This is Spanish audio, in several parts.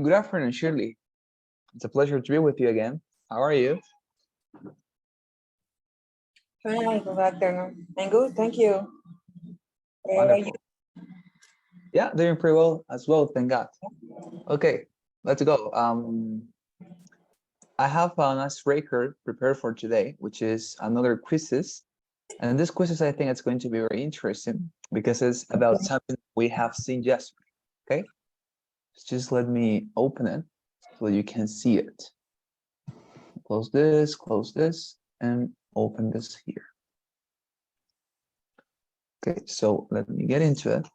Good afternoon, Shirley. It's a pleasure to be with you again. How are you? Hi, good afternoon. I'm good, thank you. How are you? Wonderful. Yeah, doing pretty well as well, thank God. Okay, let's go. I have an icebreaker prepared for today, which is another quizzes. And this quizzes, I think it's going to be very interesting because it's about something we have seen yesterday. Okay, just let me open it so you can see it. Close this, and open this here. Okay, so let me get into it.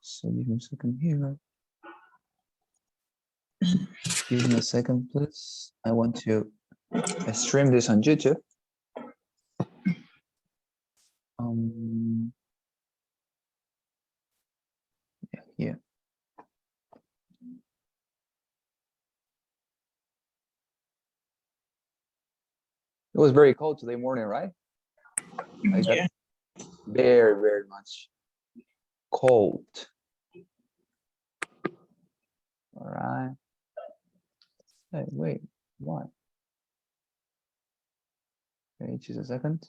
So give me a second here. Give me a second, please. I want to stream this on YouTube. Yeah. It was very cold today morning, right? Like Yeah. that. Very, very much cold. All right. Hey, wait, why? Okay, just a second.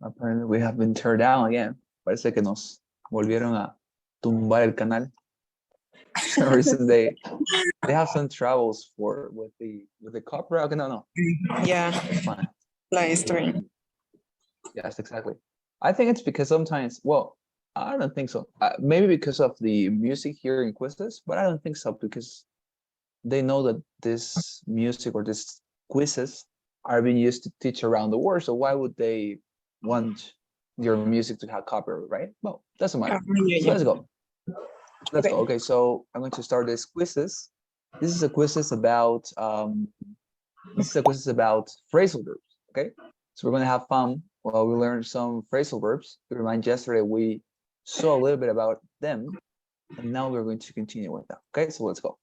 Apparently we have been turned down again. Parece que nos volvieron a tumbar el canal. For some reason they have some troubles with the copyright. Okay, no. Yeah. It's fine. Live stream. Yes, exactly. I think it's because sometimes, well, I don't think so. Maybe because of the music here in quizzes, but I don't think so because they know that this music or this quizzes are being used to teach around the world. So why would they want your music to have copyright, right? Well, doesn't matter. So let's go. Let's go. Okay, so I'm going to start this quizzes. This is a quizzes about phrasal verbs. Okay, so we're going to have fun while we learn some phrasal verbs. To remind, yesterday we saw a little bit about them, and now we're going to continue with that. Okay, so let's go.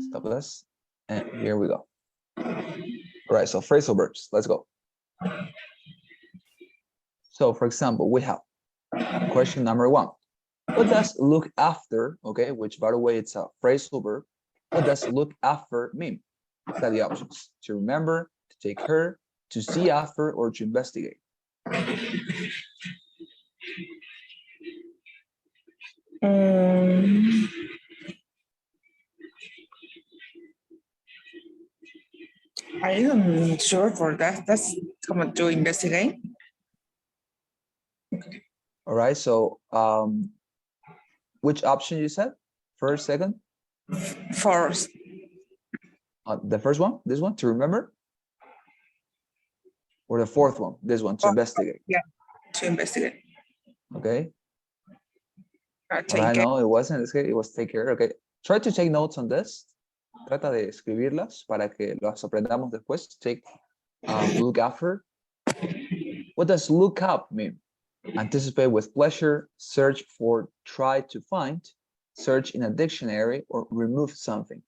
Stop this, and here we go. All right, so phrasal verbs. Let's go. So, for example, we have question number 1. What does look after, okay, which by the way, it's a phrasal verb. What does look after mean? What are the options? To remember, to take care, to see after, or to investigate? I'm sure for that. That's common to investigate. All right, so which option you said? First, second? First. The first one, this one, to remember? Or the fourth one, this one, to investigate? Yeah, to investigate. Okay. Take care. No, it wasn't. It was take care. Okay. Try to take notes on this. Trata de escribirlas para que las aprendamos después. Take look after. What does look up mean? Anticipate with pleasure, search for, try to find, search in a dictionary, or remove something.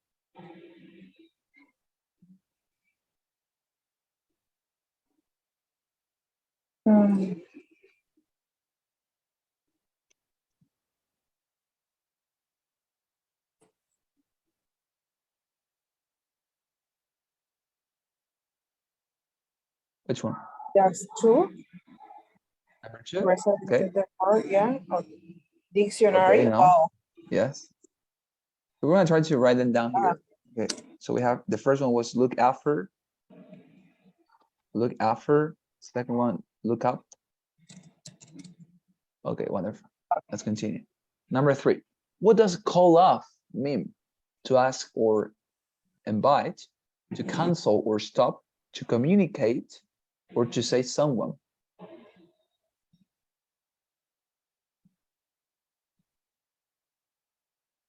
Which one? That's true. Number 2. Okay. Yeah. Dictionary. Okay, no. Wow. Yes. We're going to try to write them down here. Okay. So we have the first one was look after. Look after. Second one, look up. Okay, wonderful. Let's continue. Number 3. What does call off mean? To ask or invite, to cancel or stop, to communicate, or to say someone.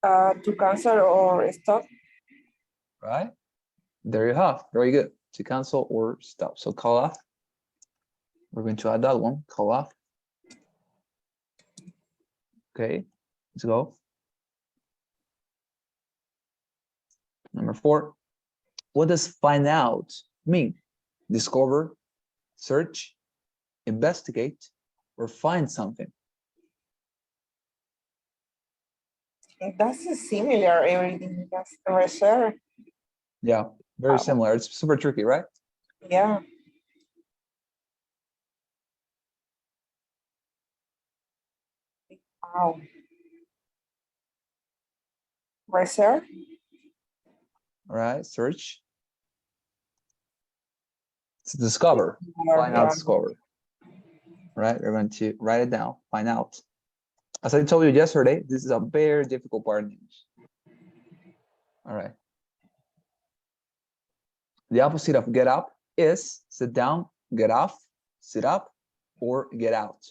To cancel or stop. Right? There you have. Very good. To cancel or stop. So call off. We're going to add that one. Call off. Okay. Let's go. Number 4. What does find out mean? Discover, search, investigate, or find something? That's similar, everything. That's research. Yeah, very similar. It's super tricky, right? Yeah. Wow. Research. All right, search. It's discover, find out, Yeah. discover. All right, we're going to write it down, find out. As I told you yesterday, this is a very difficult part in English. All right. The opposite of get up is sit down, get off, sit up, or get out.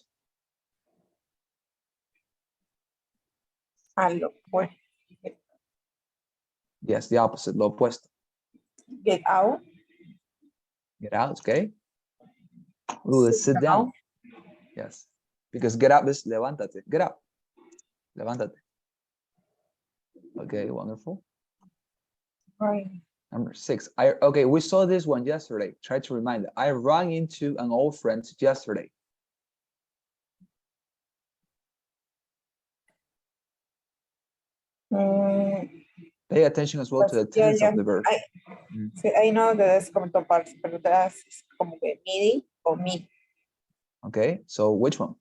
Pues, Yes, the opposite, lo opuesto. get out. Get out, okay? Ooh, sit down. Yes, because get up is levántate. Get up. Levántate. Okay, wonderful. Right. Number 6. Okay, we saw this one yesterday. Try to remind it. I ran into an old friend yesterday. Pay attention as well to the tense of the verb. Sí, I know that es como toparse, pero atrás es como que meeting o meet. Okay, so which one?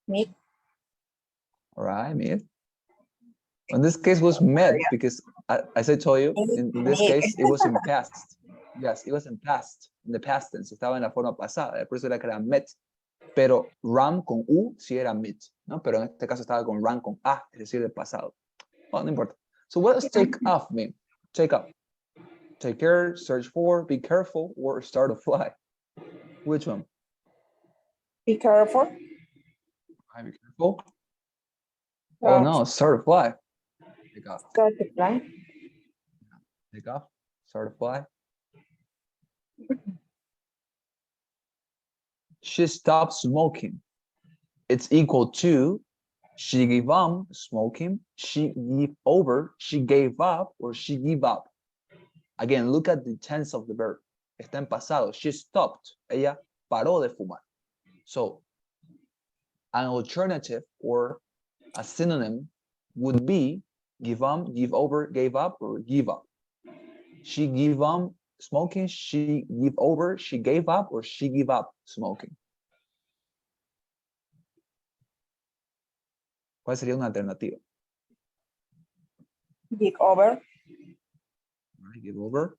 Meet. All right, meet. In this case was met because as I told you, in this case it was in past. Yes, it was in past, in the past tense. Estaba en la forma pasada, por eso era que era met. Pero run con U sí era meet, ¿no? Pero en este caso estaba con run con A, es decir, del pasado. Well, no importa. So what does take off mean? Take off. Take care, search for, be careful, or start to fly. Which one? Be careful. Be careful. Oh no, start to fly. Take off. Start to fly. Take off. Start to fly. She stopped smoking. It's equal to she gave up smoking, she gave over, she gave up, or she gave up. Again, look at the tense of the verb. Está en pasado. She stopped. Ella paró de fumar. So, an alternative or a synonym would be give up, give over, gave up, or give up. She gave up smoking, she gave over, she gave up, or she gave up smoking. ¿Cuál sería una alternativa? Give over. Right, give over.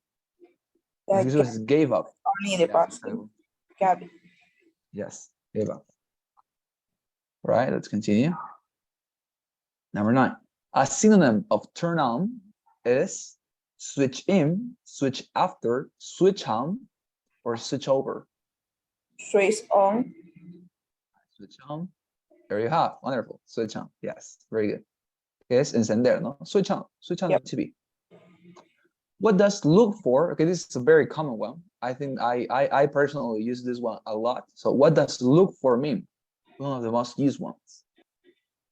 This was gave up. Only the past. Yes, gave up. Right, let's continue. Number 9. A synonym of turn on is switch in, switch after, switch on, or switch over. Switch on. Switch on. There you have. Wonderful. Switch on. Yes, very good. Es encender, ¿no? Switch on. Switch on the TV. What does look for? Okay, this is a very common one. I think I personally use this one a lot. So what does look for mean? One of the most used ones.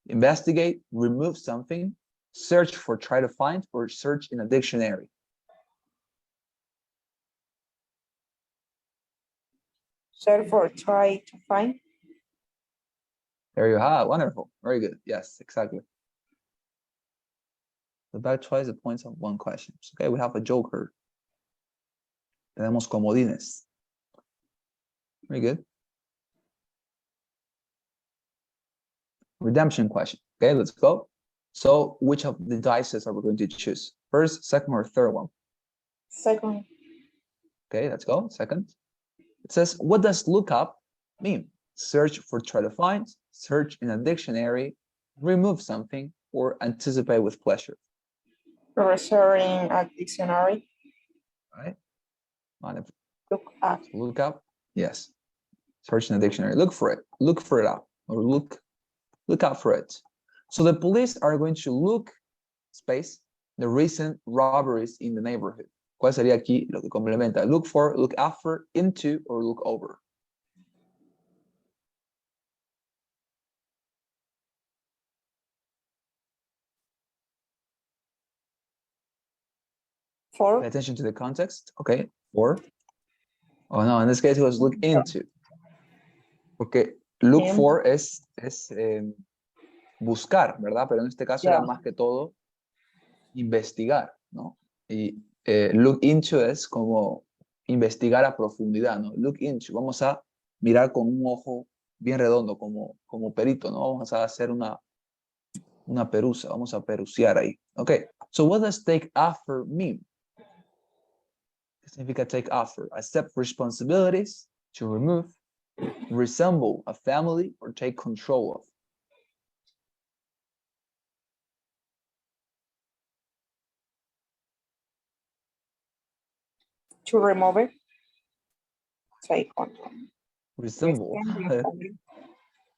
Investigate, remove something, search for, try to find, or search in a dictionary. Search for, try to find. There you have. Wonderful. Very good. Yes, exactly. The back twice the points of one question. Okay, we have a joker. Tenemos comodines. Very good. Redemption question. Okay, let's go. So which of the dices are we going to choose? First, second, or third one? Second. Okay, let's go. Second. It says, what does look up mean? Search for, try to find, search in a dictionary, remove something, or anticipate with pleasure. Referring a dictionary. Right? Look up. Look up. Yes. Search in a dictionary. Look for it. Look for it up. Or look out for it. So the police are going to look, space, the recent robberies in the neighborhood. ¿Cuál sería aquí lo que complementa? Look for, look after, into, or look over. Pay For. attention to the context. Okay. For. Oh no, in this case it was look into. Porque look Him. for es buscar, ¿verdad? Pero en este caso Yeah. era más que todo investigar, ¿no? Y look into es como investigar a profundidad, ¿no? Look into, vamos a mirar con un ojo bien redondo, como perito, ¿no? Vamos a hacer una perusa, vamos a peruciar ahí. Okay, so what does take after mean? ¿Qué significa take after? Accept responsibilities, to remove, resemble a family, or take control of. To remove it. Take control. Resemble.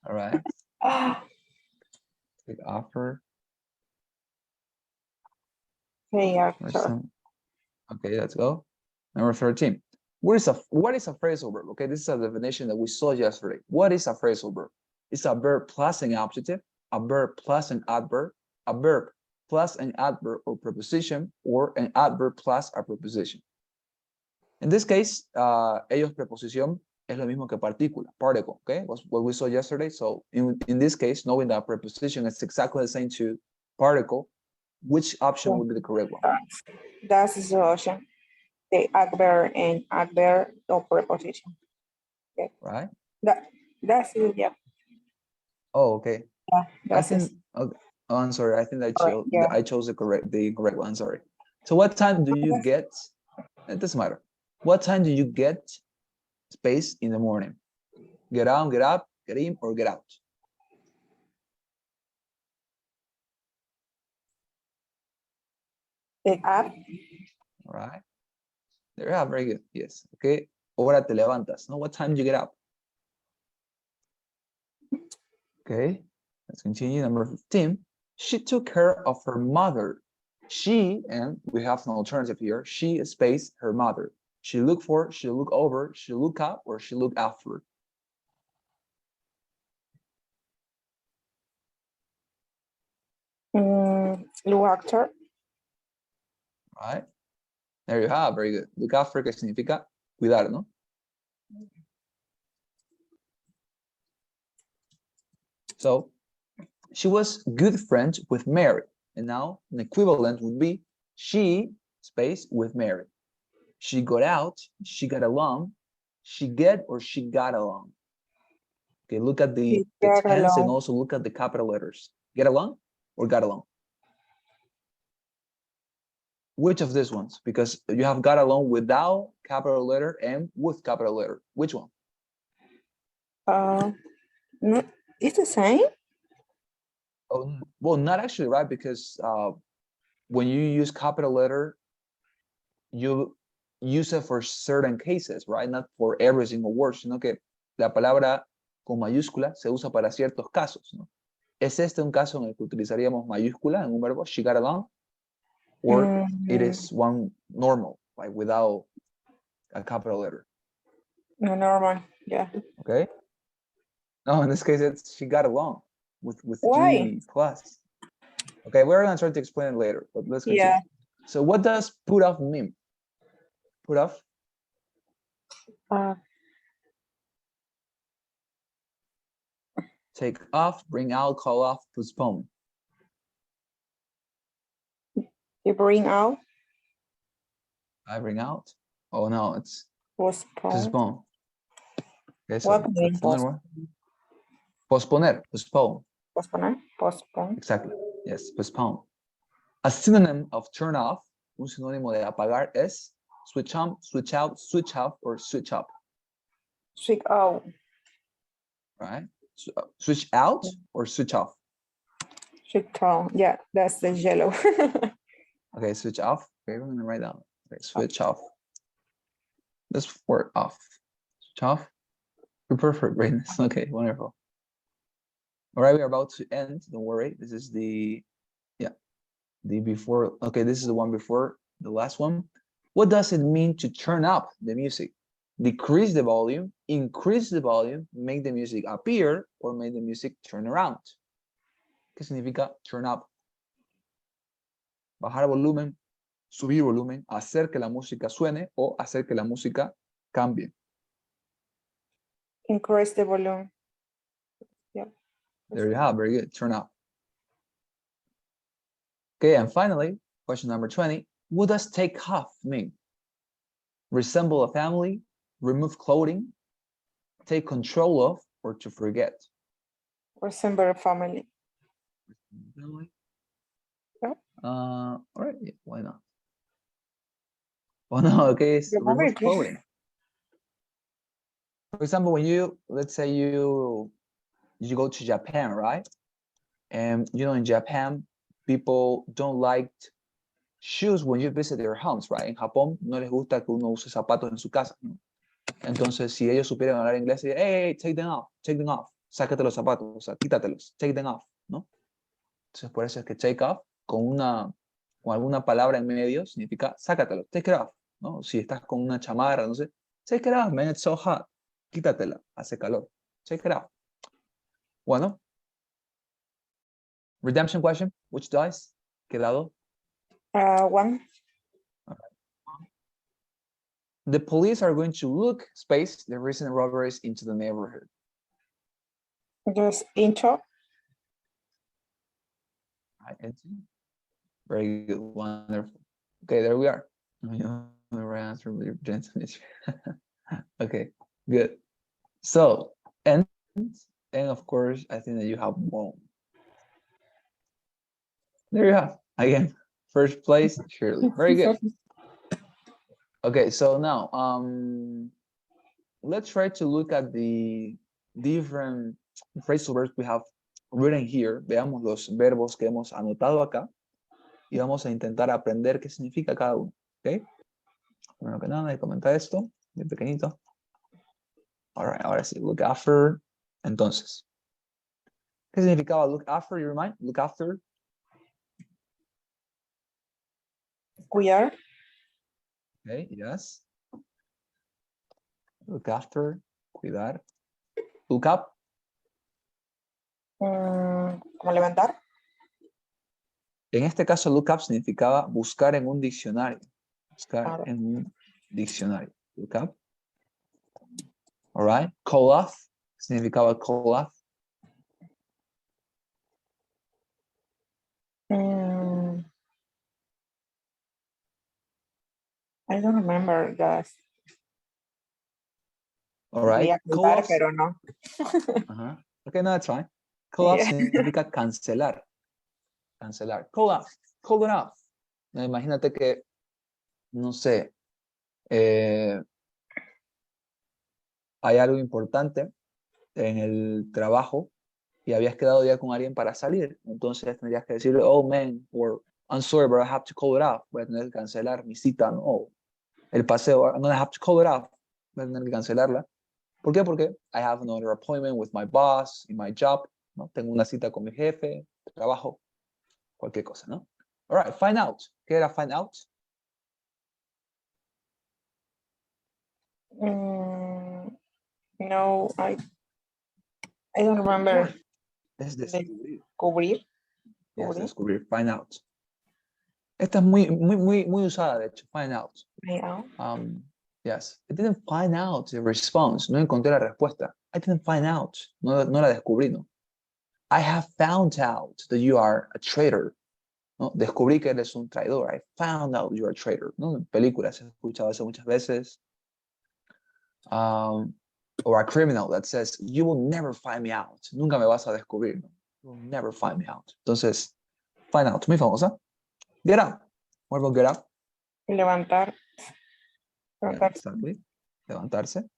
All right. Take after. Hey, actor. Resemble. Okay, let's go. Number 13. What is a phrasal verb? Okay, this is a definition that we saw yesterday. What is a phrasal verb? It's a verb plus an adjective, a verb plus an adverb, a verb plus an adverb or preposition, or an adverb plus a preposition. In this case, ellos preposición es lo mismo que partícula, particle, okay? Was what we saw yesterday. So in this case, knowing that preposition is exactly the same to particle, which option would be the correct one? That's the option. The adverb and adverb or preposition. Okay. Right? That's it, yeah. Oh, okay. Yeah, I that's think. it. Okay. Oh, I'm sorry. I think Yeah. I chose the correct one. Sorry. So what time do you get? It doesn't matter. What time do you get space in the morning? Get on, get up, get in, or get out? The app. All right. There you have. Very good. Yes. Okay. Hora te levantas. No. What time do you get up? Okay. Let's continue. Number 15. She took care of her mother. She, and we have an alternative here. She space her mother. She look for, she look over, she look up, or she look after. Look actor. Right. There you have. Very good. Look after, que significa cuidar, ¿no? So she was good friends with Mary. And now an equivalent would be she space with Mary. She got out, she got along, she get or she got along. Okay, look at the tense and also look at the capital letters. Get along or got along? Which of these ones? Because you have got along without capital letter and with capital letter. Which one? No, it's the same. Oh, well, not actually, right? Because when you use capital letter, you use it for certain cases, right? Not for every single word, sino que la palabra con mayúscula se usa para ciertos casos, ¿no? ¿Es este un caso en el que utilizaríamos mayúscula en un verbo, she got along? Or it is one normal, like without a capital letter? No, normal, yeah. Okay. No, in this case, it's she got along with Why? G plus. Okay, we're gonna try to explain it later, but let's continue. Yeah. So what does put off mean? Put off? Take off, bring out, call off, postpone. You bring out. I bring out. Oh no, it's Postpone. postpone. Okay, so What means postpone? Posponer, postpone. Postpone. Postpone. Exactly. Yes, postpone. A synonym of turn off, un sinónimo de apagar es switch on, switch out, switch off, or switch up. Switch out. Right? Switch out or switch off? Switch out. Yeah, that's the yellow. Okay, switch off. Okay, we're gonna write down. Okay, switch off. This word off. Switch off. You're perfect, Brains. Okay, wonderful. All right, we're about to end. Don't worry. This is the before. Okay, this is the one before the last one. What does it mean to turn up the music? Decrease the volume, increase the volume, make the music appear, or make the music turn around. ¿Qué significa turn up? Bajar volumen, subir volumen, hacer que la música suene o hacer que la música cambie. Increase the volume. Yeah. There you have, very good, turn up. Okay, and finally, question number 20, what does take off mean? Resemble a family, remove clothing, take control of, or to forget? Resemble family. Family? Yeah. All right, yeah, why not? Oh no, okay, it's remove clothing. For example, when you, let's say you go to Japan, right? And you know, in Japan, people don't like shoes when you visit their homes, right? En Japón no les gusta que uno use zapatos en su casa, ¿no? Entonces, si ellos supieran hablar inglés, dirían, hey, take them off, sácate los zapatos, o sea, quítatelos, take them off, ¿no? Entonces, por eso es que take off, con alguna palabra en medio, significa sácatelo, take it off, ¿no? Si estás con una chamarra, no sé, take it off, man, it's so hot, quítatela, hace calor, take it off. Bueno, redemption question, which dice? ¿Qué dado? One. The police are going to look, space, the recent robberies into the neighborhood. Just intro. Right, very good, wonderful. Okay, there we are. Okay, good. So, and of course, I think that you have one. There you have, again, first place, Shirley. Very good. Okay, so now, let's try to look at the different phrasal verbs we have written here. Veamos los verbos que hemos anotado acá y vamos a intentar aprender qué significa cada uno, ¿ok? Bueno, que nada, comenta esto, bien pequeñito. All right, ahora sí, look after. Entonces, ¿qué significaba look after? You remind? Look after. Cuidar. Okay, yes. Look after, cuidar. Look up. Como levantar. En este caso, look up significaba buscar en un diccionario. Buscar en un diccionario. Look up. All right. Call off significaba call off. I don't remember that. All right. Call off. Pero no. Okay, no, that's fine. Call off Yeah. significa cancelar. Cancelar. Call off. Call it off. Imagínate que, no sé, hay algo importante en el trabajo y habías quedado ya con alguien para salir. Entonces tendrías que decirle, oh man, or I'm sorry, but I have to call it off. Voy a tener que cancelar mi cita, ¿no? O el paseo, I'm gonna have to call it off. Voy a tener que cancelarla. ¿Por qué? Porque I have another appointment with my boss in my job, ¿no? Tengo una cita con mi jefe, trabajo, cualquier cosa, ¿no? All right, find out. ¿Qué era find out? No, I don't remember. Es descubrir. Descubrir. Yes, descubrir, find out. Esta es muy usada, de hecho, find out. Yes, I didn't find out the response. No encontré la respuesta. I didn't find out. No la descubrí, ¿no? I have found out that you are a traitor. ¿No? Descubrí que eres un traidor. I found out you're a traitor. ¿No? En películas he escuchado eso muchas veces. Or a criminal that says, you will never find me out. Nunca me vas a descubrir. ¿No? You will never find me out. Entonces, find out, muy famosa. Get up. What about get up? Levantar. Yeah, exactly. Levantarse.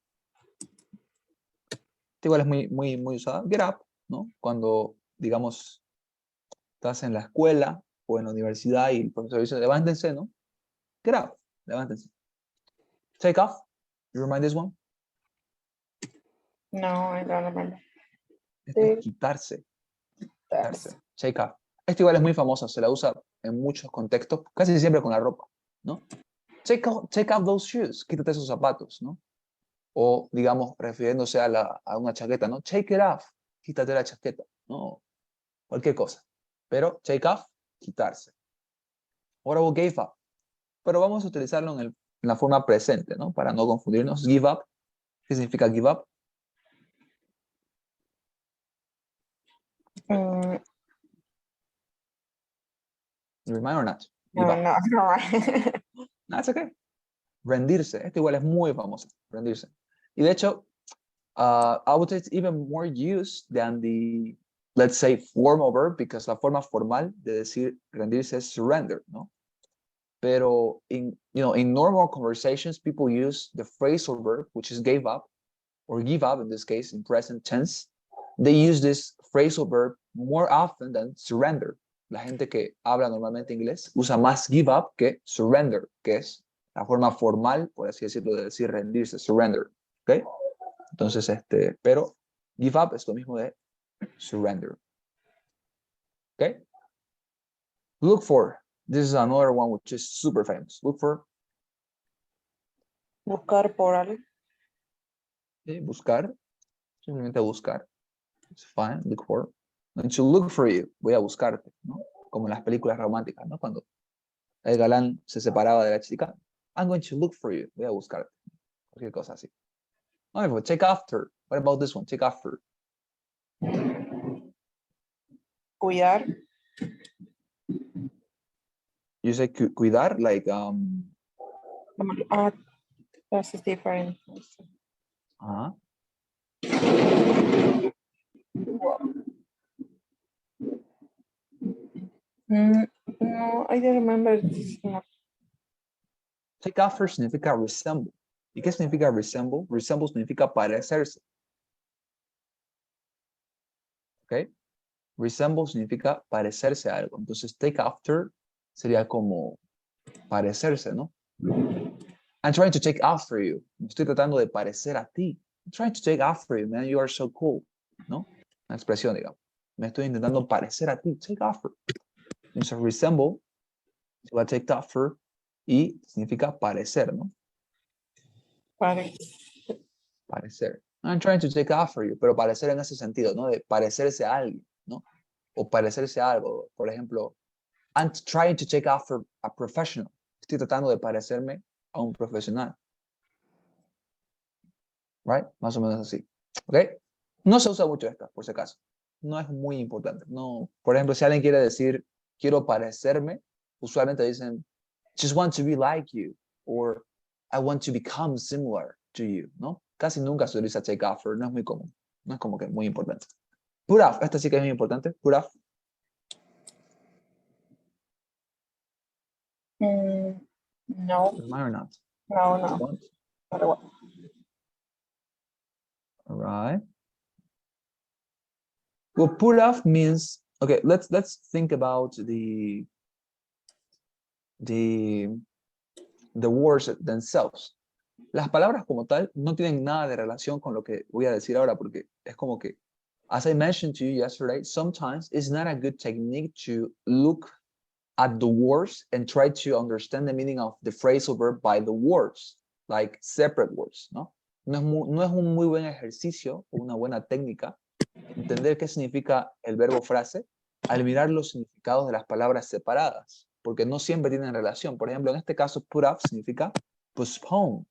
Igual es muy usada. Get up, ¿no? Cuando, digamos, estás en la escuela o en la universidad y el profesor dice, levántense, ¿no? Get up, levántense. Take off. You remind this one? No, I don't remember. Este es quitarse. Quitarse. Take off. Este igual es muy famoso, se la usa en muchos contextos, casi siempre con la ropa, ¿no? Take off those shoes. Quítate esos zapatos, ¿no? O, digamos, refiriéndose a una chaqueta, ¿no? Take it off. Quítate la chaqueta, ¿no? Cualquier cosa. Pero take off, quitarse. What about gave up? pero vamos a utilizarlo en la forma presente, ¿no? Para no confundirnos. Give up. ¿Qué significa give up? Mm, You remind or not? Give no, up. no, no. That's okay. Rendirse. Este igual es muy famoso. Rendirse. Y de hecho, I would say it's even more used than the, let's say, formal verb, because la forma formal de decir rendirse es surrender, ¿no? Pero in normal conversations, people use the phrasal verb, which is gave up, or give up in this case, in present tense. They use this phrasal verb more often than surrender. La gente que habla normalmente inglés usa más give up que surrender, que es la forma formal, por así decirlo, de decir rendirse, surrender. ¿Ok? Entonces, pero give up es lo mismo de surrender. ¿Ok? Look for. This is another one which is super famous. Look for. Buscar por algo. ¿Sí? Buscar. Simplemente buscar. It's fine. Look for. And to look for you. Voy a buscarte, ¿no? Como en las películas románticas, ¿no? Cuando el galán se separaba de la chica. I'm going to look for you. Voy a buscarte. Cualquier cosa así. Wonderful. Take after. What about this one? Take after. Cuidar. You say cuidar, like This is different. No, I don't remember. Take after significa resemble. ¿Y qué significa resemble? Resemble significa parecerse. ¿Ok? Resemble significa parecerse a algo. Entonces, take after sería como parecerse, ¿no? I'm trying to take after you. Me estoy tratando de parecer a ti. I'm trying to take after you, man. You are so cool. ¿No? Una expresión, digamos. Me estoy intentando parecer a ti. Take after. Entonces, resemble se va a take after y significa parecer, ¿no? Parecer. I'm trying to take after you, pero parecer en ese sentido, ¿no? De parecerse a alguien, ¿no? O parecerse a algo. Por ejemplo, I'm trying to take after a professional. Estoy tratando de parecerme a un profesional. Right? Más o menos así. ¿Ok? No se usa mucho esta, por si acaso. No es muy importante. No. Por ejemplo, si alguien quiere decir, quiero parecerme, usualmente dicen, just want to be like you, or I want to become similar to you, ¿no? Casi nunca se utiliza take after, no es muy común. No es como que muy importante. Put off, esta sí que es muy importante. Put off. No. Am I or not? No. Don't. All right. Well, put off means, okay, let's think about the words themselves. Las palabras como tal no tienen nada de relación con lo que voy a decir ahora, porque es como que, as I mentioned to you yesterday, sometimes it's not a good technique to look at the words and try to understand the meaning of the phrasal verb by the words, like separate words, ¿no? No es un muy buen ejercicio o una buena técnica entender qué significa el verbo frase al mirar los significados de las palabras separadas, porque no siempre tienen relación. Por ejemplo, en este caso, put off significa postpone,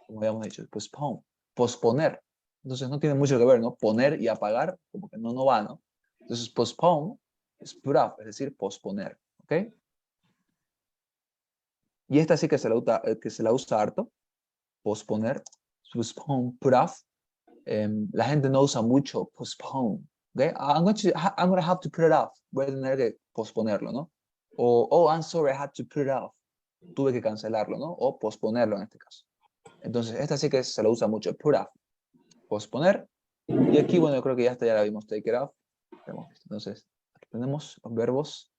como habíamos dicho, postpone, posponer. Entonces no tiene mucho que ver, ¿no? Poner y apagar, como que no va, ¿no? Entonces postpone es put off, es decir, posponer, ¿ok? Y esta sí que se la usa harto, posponer, postpone, put off. La gente no usa mucho postpone, ¿okay? I'm going to have to put it off. Voy a tener que posponerlo, ¿no? O, oh, I'm sorry, I had to put it off. Tuve que cancelarlo, ¿no? O posponerlo en este caso. Entonces, esta sí que se lo usa mucho, put off, posponer. Y aquí, bueno, yo creo que ya la vimos, take it off. Entonces, aquí tenemos los verbos,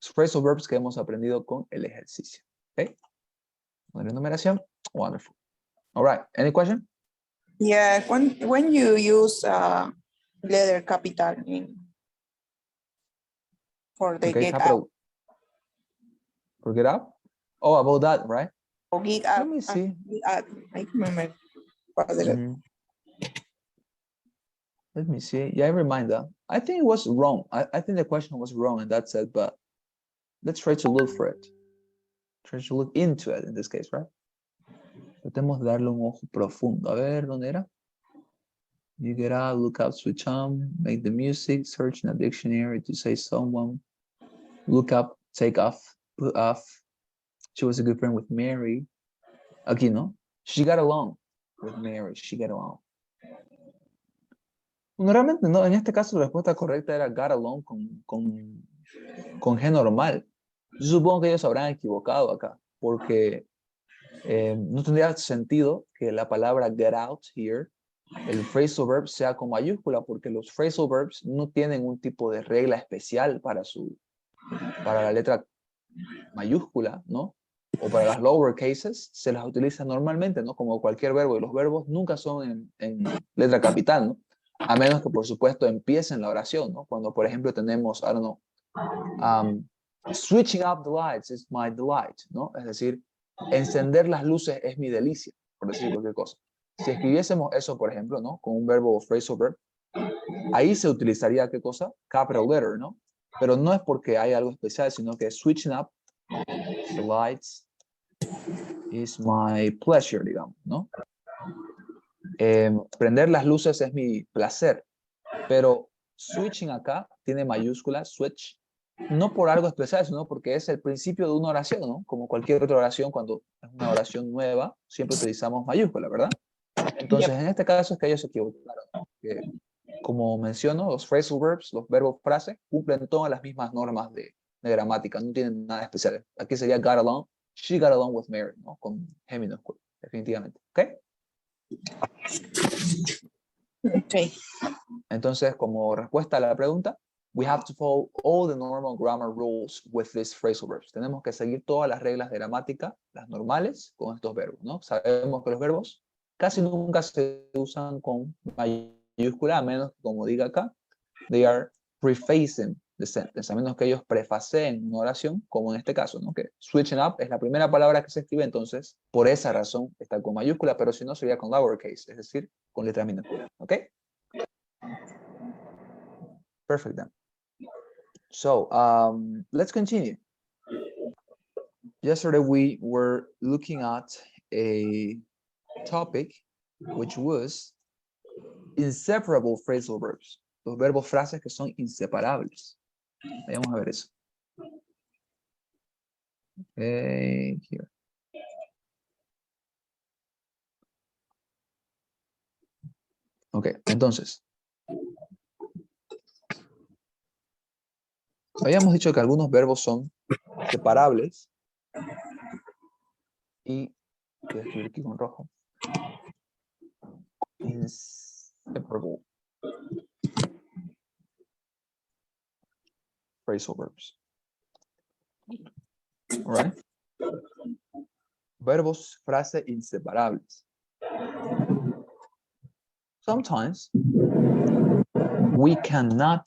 phrasal verbs que hemos aprendido con el ejercicio. ¿Ok? La numeración, wonderful. All right, any question? Yeah, when you use letter capital for the Okay, get capital. out For get out? Oh, about that, right? or get Let out. me see. I remember. Let me see. Yeah, I remind that. I think it was wrong. I think the question was wrong and that's it, but let's try to look for it. Try to look into it in this case, right? Tratemos de darle un ojo profundo. A ver, ¿dónde era? You get out, look up, switch on, make the music, search in a dictionary to say someone, look up, take off, put off. She was a good friend with Mary. Aquí, ¿no? She got along with Mary. She got along. No, realmente no. En este caso la respuesta correcta era got along con G normal. Yo supongo que ellos se habrán equivocado acá, porque no tendría sentido que la palabra get out here, el phrasal verb sea con mayúscula, porque los phrasal verbs no tienen un tipo de regla especial para la letra mayúscula, ¿no? O para las lower cases, se las utiliza normalmente, ¿no? Como cualquier verbo, y los verbos nunca son en letra capital, ¿no? A menos que, por supuesto, empiecen la oración, ¿no? Cuando, por ejemplo, tenemos, I don't know, switching up the lights is my delight, ¿no? Es decir, encender las luces es mi delicia, por decir cualquier cosa. Si escribiésemos eso, por ejemplo, ¿no? Con un verbo o phrasal verb, ahí se utilizaría, ¿qué cosa? Capital letter, ¿no? Pero no es porque hay algo especial, sino que switching up the lights is my pleasure, digamos, ¿no? Prender las luces es mi placer, pero switching acá tiene mayúscula, switch, no por algo especial, sino porque es el principio de una oración, ¿no? Como cualquier otra oración, cuando es una oración nueva, siempre utilizamos mayúscula, ¿verdad? Entonces, en este caso es que ellos se equivocaron, ¿no? Que, como menciono, los phrasal verbs, los verbos frase, cumplen todas las mismas normas de gramática, no tienen nada especial. Aquí sería got along, she got along with Mary, ¿no? Con G minúscula, definitivamente, ¿ok? Okay. Entonces, como respuesta a la pregunta, we have to follow all the normal grammar rules with these phrasal verbs. Tenemos que seguir todas las reglas de gramática, las normales, con estos verbos, ¿no? Sabemos que los verbos casi nunca se usan con mayúscula, a menos que, como diga acá, they are prefacing the sentence, a menos que ellos prefaceen una oración, como en este caso, ¿no? Que switching up es la primera palabra que se escribe, entonces, por esa razón está con mayúscula, pero si no sería con lowercase, es decir, con letra minúscula, ¿ok? Perfect then. So let's continue. Yesterday we were looking at a topic which was inseparable phrasal verbs. Los verbos frases que son inseparables. Vamos a ver eso. Okay, here. Ok, entonces. Habíamos dicho que algunos verbos son separables y voy a escribir aquí con rojo. Inseparable phrasal verbs. All right. Verbos frase inseparables. Sometimes we cannot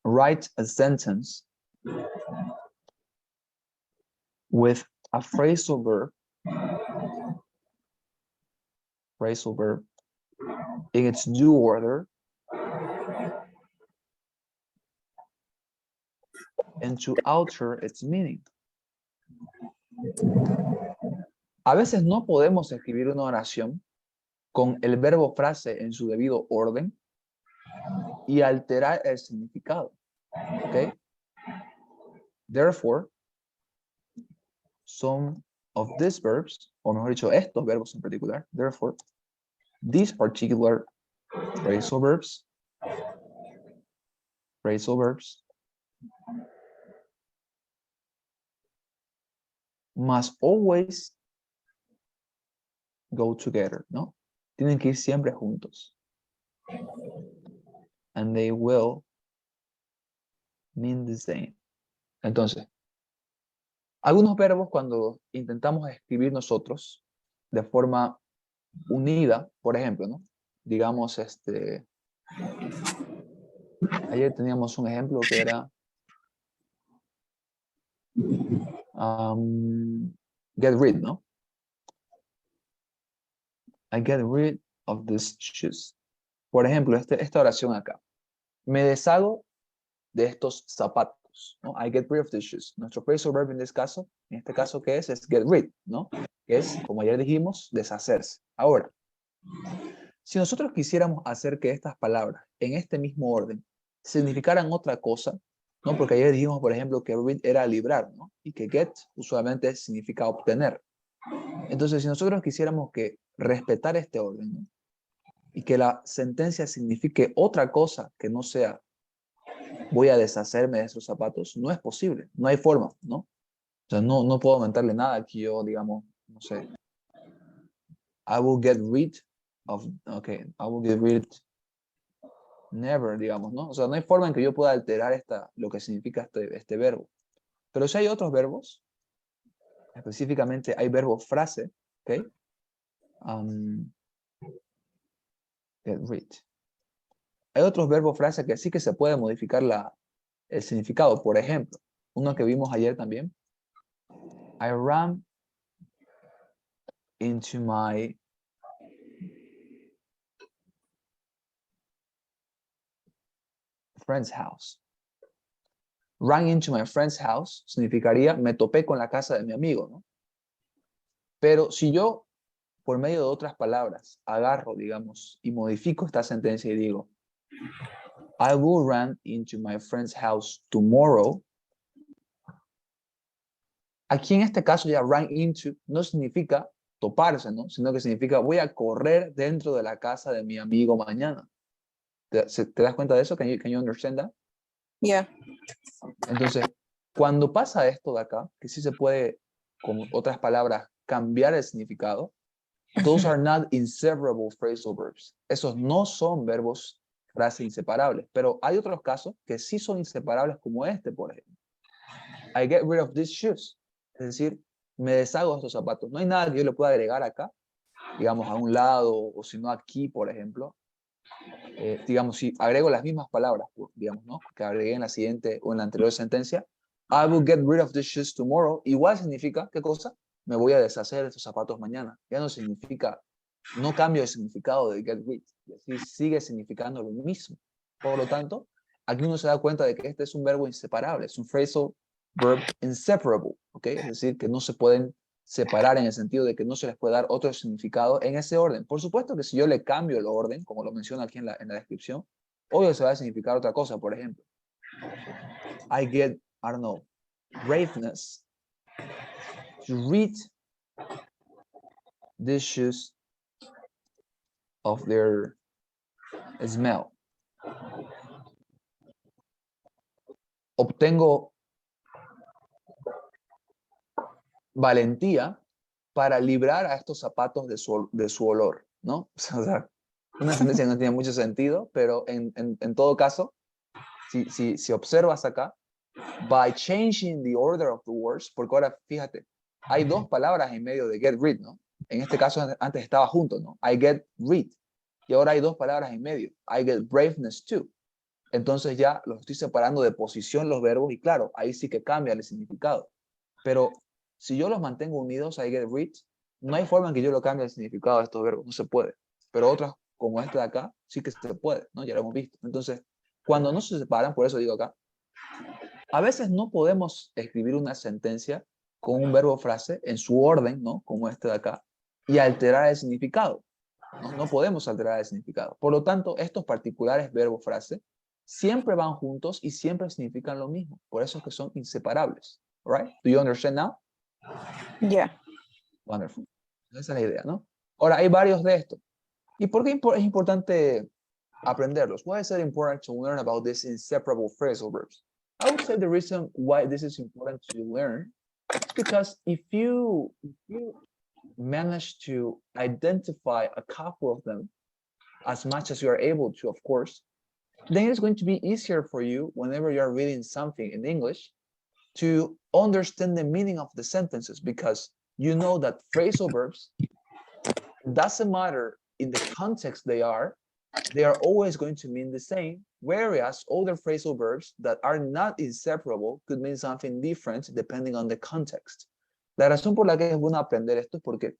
write a sentence with a phrasal verb in its due order and to alter its meaning. A veces no podemos escribir una oración con el verbo frase en su debido orden y alterar el significado. ¿Ok? Therefore, some of these verbs, o mejor dicho, estos verbos en particular, therefore, these particular phrasal verbs must always go together, ¿no? Tienen que ir siempre juntos. And they will mean the same. Entonces, algunos verbos cuando intentamos escribir nosotros de forma unida, por ejemplo, ¿no? Digamos, ayer teníamos un ejemplo que era get rid, ¿no? I get rid of these shoes. Por ejemplo, esta oración acá. Me deshago de estos zapatos. zapatos, ¿no? I get rid of the shoes. Nuestro phrasal verb en este caso, ¿qué es? Es get rid, ¿no? Que es, como ayer dijimos, deshacerse. Ahora, si nosotros quisiéramos hacer que estas palabras, en este mismo orden, significaran otra cosa, ¿no? Porque ayer dijimos, por ejemplo, que read era librar, ¿no? Y que get usualmente significa obtener. Entonces, si nosotros quisiéramos que respetar este orden, ¿no? Y que la sentencia signifique otra cosa que no sea voy a deshacerme de estos zapatos, no es posible, no hay forma, ¿no? O sea, no puedo aumentarle nada aquí yo, digamos, no sé. I will get rid of, okay, I will get rid, never, digamos, ¿no? O sea, no hay forma en que yo pueda alterar lo que significa este verbo. Pero si hay otros verbos, específicamente hay verbos frase, ¿ok? Get rid. Hay otros verbos frase que sí que se puede modificar el significado. Por ejemplo, uno que vimos ayer también. I ran into my friend's house. Ran into my friend's house significaría me topé con la casa de mi amigo, ¿no? Pero si yo, por medio de otras palabras, agarro, digamos, y modifico esta sentencia y digo, I will run into my friend's house tomorrow. Aquí en este caso ya run into no significa toparse, ¿no? Sino que significa voy a correr dentro de la casa de mi amigo mañana. ¿Te das cuenta de eso? Can you understand that? Yeah. Entonces, cuando pasa esto de acá, que sí se puede, con otras palabras, cambiar el significado, those are not inseparable phrasal verbs. Esos no son verbos frase inseparables, pero hay otros casos que sí son inseparables como este, por ejemplo. I get rid of these shoes. Es decir, me deshago de estos zapatos. No hay nada que yo le pueda agregar acá, digamos, a un lado, o si no aquí, por ejemplo. Digamos, si agrego las mismas palabras, digamos, ¿no? Que agregué en la siguiente o en la anterior sentencia, I will get rid of these shoes tomorrow. Igual significa, ¿qué cosa? Me voy a deshacer de estos zapatos mañana. Ya no significa, no cambio el significado de get rid. Y así sigue significando lo mismo. Por lo tanto, aquí uno se da cuenta de que este es un verbo inseparable, es un phrasal verb inseparable, ¿ok? Es decir, que no se pueden separar en el sentido de que no se les puede dar otro significado en ese orden. Por supuesto que si yo le cambio el orden, como lo menciono aquí en la descripción, obvio se va a significar otra cosa. Por ejemplo, I get, I don't know, braveness to read these shoes of their smell. Obtengo valentía para librar a estos zapatos de su olor, ¿no? O sea, una sentencia que no tiene mucho sentido, pero en todo caso, si observas acá, by changing the order of the words, porque ahora fíjate, hay dos palabras en medio de get rid, ¿no? En este caso antes estaba junto, ¿no? I get rid. Y ahora hay dos palabras en medio. I get braveness too. Entonces ya los estoy separando de posición los verbos y claro, ahí sí que cambia el significado. Pero si yo los mantengo unidos, I get rid, no hay forma en que yo lo cambie el significado de estos verbos, no se puede. Pero otras como este de acá, sí que se puede, ¿no? Ya lo hemos visto. Entonces, cuando no se separan, por eso digo acá, a veces no podemos escribir una sentencia con un verbo frase en su orden, ¿no? Como este de acá, y alterar el significado. No podemos alterar el significado. Por lo tanto, estos particulares verbos frase siempre van juntos y siempre significan lo mismo. Por eso es que son inseparables. All right? Do you understand now? Yeah. Wonderful. Esa es la idea, ¿no? Ahora, hay varios de estos. ¿Y por qué es importante aprenderlos? Why is it important to learn about these inseparable phrasal verbs? I would say the reason why this is important to learn is because if you manage to identify a couple of them, as much as you are able to, of course, then it's going to be easier for you whenever you're reading something in English to understand the meaning of the sentences, because you know that phrasal verbs, doesn't matter in the context they are always going to mean the same, whereas other phrasal verbs that are not inseparable could mean something different depending on the context. La razón por la que es bueno aprender esto es porque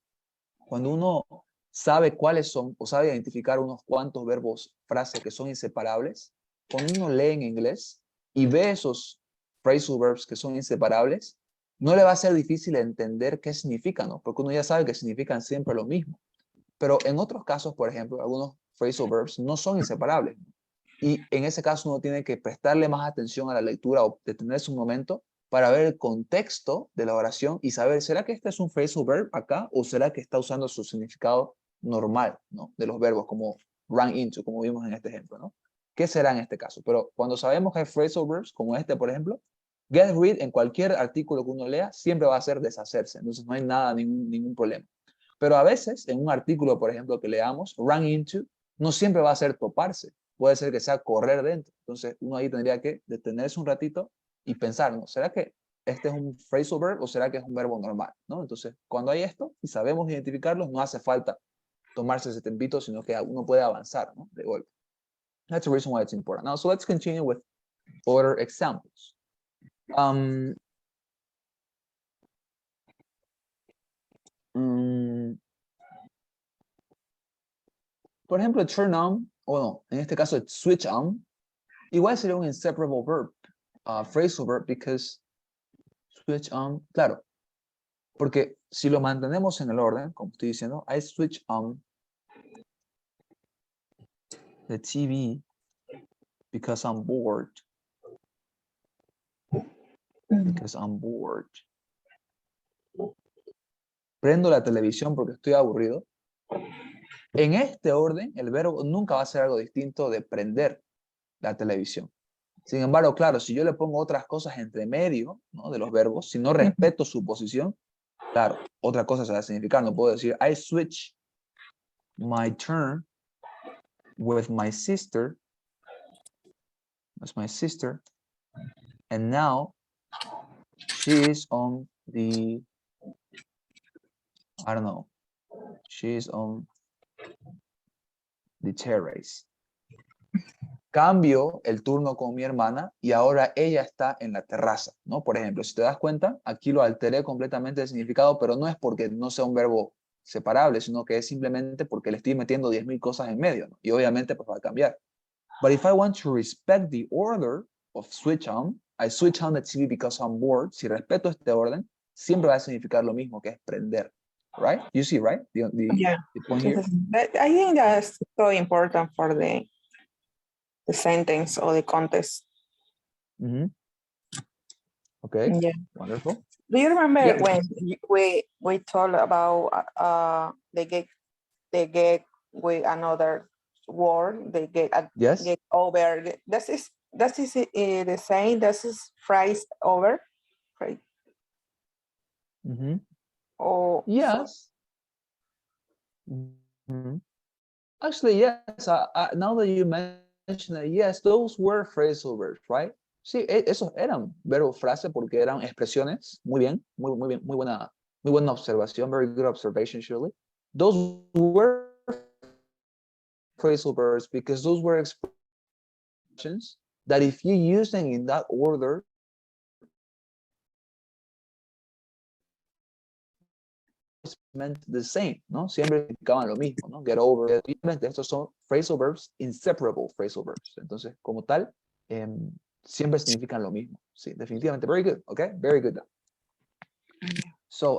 cuando uno sabe cuáles son o sabe identificar unos cuantos verbos, frases que son inseparables, cuando uno lee en inglés y ve esos phrasal verbs que son inseparables, no le va a ser difícil entender qué significan, ¿no? Porque uno ya sabe que significan siempre lo mismo. Pero en otros casos, por ejemplo, algunos phrasal verbs no son inseparables. Y en ese caso uno tiene que prestarle más atención a la lectura o detenerse un momento para ver el contexto de la oración y saber, ¿será que este es un phrasal verb acá o será que está usando su significado normal, ¿no? De los verbos como run into, como vimos en este ejemplo, ¿no? ¿Qué será en este caso? Pero cuando sabemos que hay phrasal verbs, como este, por ejemplo, get rid en cualquier artículo que uno lea siempre va a ser deshacerse, entonces no hay nada, ningún problema. Pero a veces, en un artículo, por ejemplo, que leamos, run into, no siempre va a ser toparse, puede ser que sea correr dentro. Entonces, uno ahí tendría que detenerse un ratito y pensar, ¿no? ¿Será que este es un phrasal verb o será que es un verbo normal? ¿No? Entonces, cuando hay esto y sabemos identificarlos, no hace falta tomarse ese tempito, sino que uno puede avanzar, ¿no? De golpe. That's the reason why it's important. Now, so let's continue with other examples. Por ejemplo, turn on, o no, en este caso switch on, igual sería un inseparable verb, phrasal verb, because switch on, claro, porque si lo mantenemos en el orden, como estoy diciendo, I switch on the TV because I'm bored. Because I'm bored. Prendo la televisión porque estoy aburrido. En este orden, el verbo nunca va a ser algo distinto de prender la televisión. Sin embargo, claro, si yo le pongo otras cosas entre medio, ¿no? De los verbos, si no respeto su posición, claro, otra cosa se va a significar. No puedo decir, I switch my turn with my sister. That's my sister. And now she is on the, I don't know, she is on the terrace. Cambio el turno con mi hermana y ahora ella está en la terraza, ¿no? Por ejemplo, si te das cuenta, aquí lo alteré completamente de significado, pero no es porque no sea un verbo separable, sino que es simplemente porque le estoy metiendo 10.000 cosas en medio, ¿no? Y obviamente pues va a cambiar. But if I want to respect the order of switch on, I switch on the TV because I'm bored. Si respeto este orden, siempre va a significar lo mismo, que es prender. Right? You see, right? Yeah. The point here? I think that's so important for the sentence or the context. Okay, Yeah. wonderful. Do you remember Yeah. when we talked about they get with another word, they get Yes. get over. That is the same. That is phrase over, right? Oh Yes. Actually, yes. Now that you mention it, yes, those were phrasal verbs, right? Sí, esos eran verbo frase porque eran expresiones. Muy bien, muy bien, muy buena observación. Very good observation, Shirley. Those were phrasal verbs because those were expressions that if you use them in that order, meant the same, ¿no? Siempre significaban lo mismo, ¿no? Get over. Estos son phrasal verbs, inseparable phrasal verbs. Entonces, como tal, siempre significan lo mismo. Sí, definitivamente. Very good, okay? Very good. So,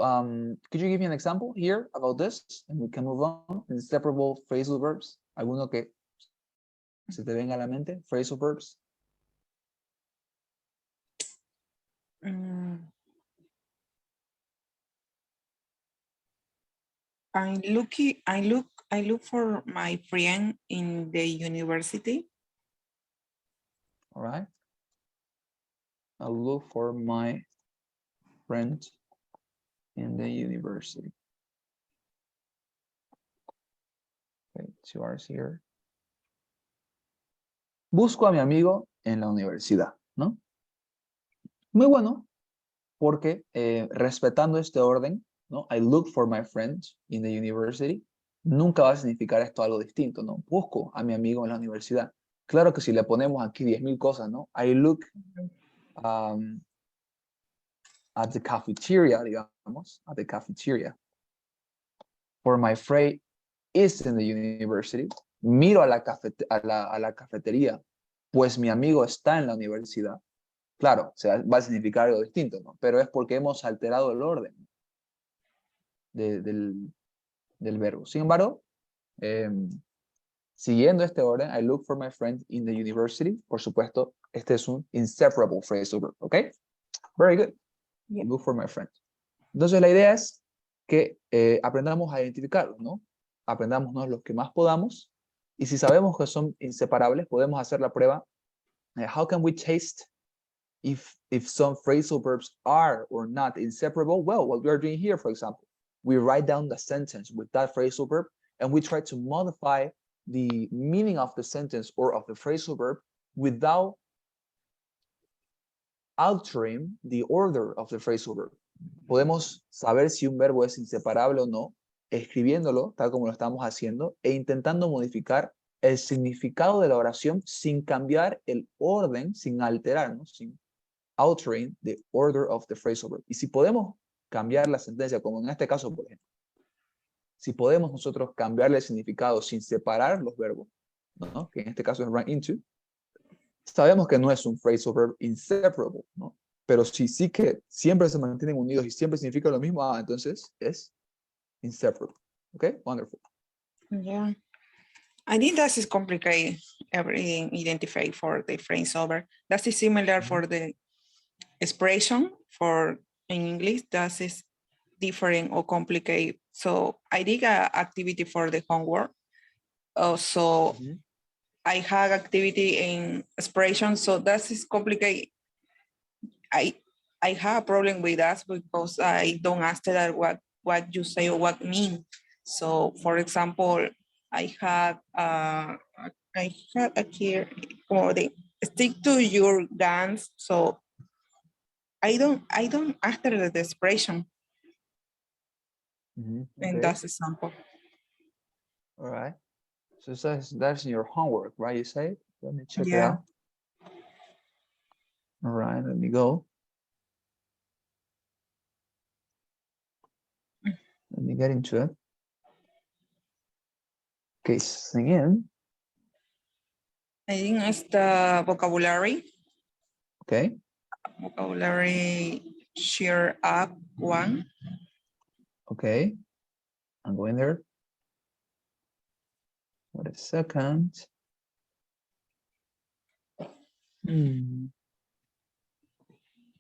could you give me an example here about this? And we can move on. Inseparable phrasal verbs. ¿Alguno que se te venga a la mente? Phrasal verbs. I look for my friend in the university. All right. I'll look for my friend in the university. Okay, 2 hours here. Busco a mi amigo en la universidad, ¿no? Muy bueno, porque respetando este orden, ¿no? I look for my friend in the university, nunca va a significar esto algo distinto, ¿no? Busco a mi amigo en la universidad. Claro que si le ponemos aquí 10.000 cosas, ¿no? I look at the cafeteria, digamos, at the cafeteria. For my friend is in the university. Miro a la cafetería, pues mi amigo está en la universidad. claro, o sea, va a significar algo distinto, ¿no? Pero es porque hemos alterado el orden del verbo. Sin embargo, siguiendo este orden, I look for my friend in the university. Por supuesto, este es un inseparable phrasal verb, ¿ok? Very good. Yeah. Look for my friend. Entonces, la idea es que aprendamos a identificarlos, ¿no? Aprendámonos los que más podamos. Y si sabemos que son inseparables, podemos hacer la prueba. How can we taste if some phrasal verbs are or not inseparable? Well, what we are doing here, for example, we write down the sentence with that phrasal verb, and we try to modify the meaning of the sentence or of the phrasal verb without altering the order of the phrasal verb. Podemos saber si un verbo es inseparable o no, escribiéndolo, tal como lo estamos haciendo, e intentando modificar el significado de la oración sin cambiar el orden, sin alterar, ¿no? Sin altering the order of the phrasal verb. Y si podemos cambiar la sentencia, como en este caso, por ejemplo, si podemos nosotros cambiarle el significado sin separar los verbos, ¿no? Que en este caso es run into, sabemos que no es un phrasal verb inseparable, ¿no? Pero si sí que siempre se mantienen unidos y siempre significa lo mismo, entonces es inseparable. ¿Ok? Wonderful. Yeah. I think that is complicated, everything identified for the phrasal verb. That is similar for the expression for in English. That is different or complicated. So I did an activity for the homework. Also, I had activity in expression, so that is complicated. I have a problem with that because I don't understand what you say or what mean. So, for example, I had here stick to your guns. So I don't after the expression. Okay. And that's example. All right. So that's in your homework, right? You say? Let me check it Yeah. out. All right, let me go. Let me get into it. Okay, sing in. I think it's the vocabulary. Okay. Vocabulary share up one. Okay. I'm going there. Wait a second.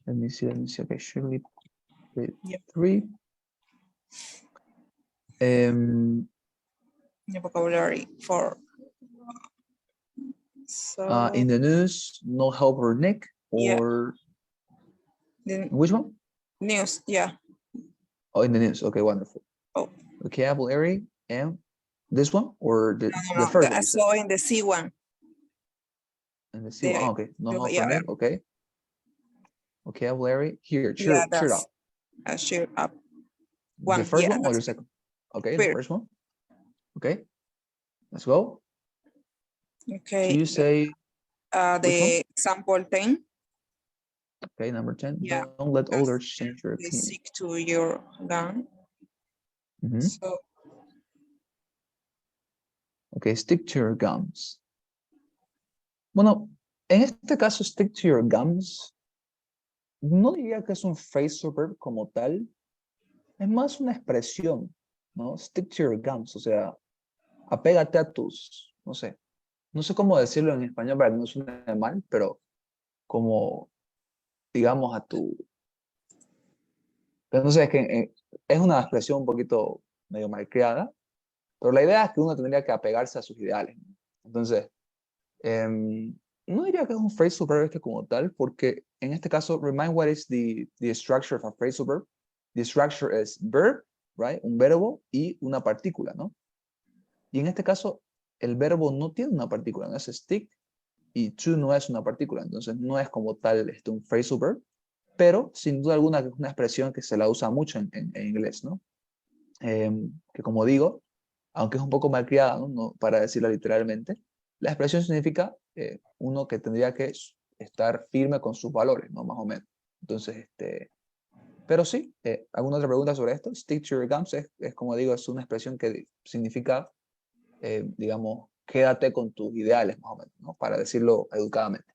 Let me see. Okay, surely Yep. 3. The vocabulary for. So In the news, no help or Nick, or yeah. which one? News, yeah. Oh, in the news. Okay, wonderful. Oh. Vocabulary and this one or the No, first one? I saw in the C one. And the C one. Oh, okay. No help yeah, or Nick. Okay. Vocabulary here. Yeah, Cheer that's up. cheer up. One. The first Yeah, one or the second? Okay, first. the first one. Okay. Let's go. Okay. So you say the example 10. Okay, number 10. Yeah. Don't let others change your opinion. Stick to your gun. So, okay, stick to your guns. Bueno, en este caso, stick to your guns, no diría que es un phrasal verb como tal, es más una expresión, ¿no? Stick to your guns, o sea, apégate a tus, no sé cómo decirlo en español para que no suene mal, pero como, digamos, a tu... Pero no sé, es que es una expresión un poquito medio malcriada, pero la idea es que uno tendría que apegarse a sus ideales, ¿no? Entonces, no diría que es un phrasal verb este como tal, porque en este caso, remind what is the structure of a phrasal verb. The structure is verb, right? Un verbo y una partícula, ¿no? Y en este caso, el verbo no tiene una partícula, no es stick, y to no es una partícula, entonces no es como tal un phrasal verb, pero sin duda alguna es una expresión que se la usa mucho en inglés, ¿no? Que como digo, aunque es un poco malcriada, ¿no? Para decirlo literalmente, la expresión significa uno que tendría que estar firme con sus valores, ¿no? Más o menos. Entonces, pero sí, ¿alguna otra pregunta sobre esto? Stick to your guns es como digo, es una expresión que significa, digamos, quédate con tus ideales, más o menos, ¿no? Para decirlo educadamente.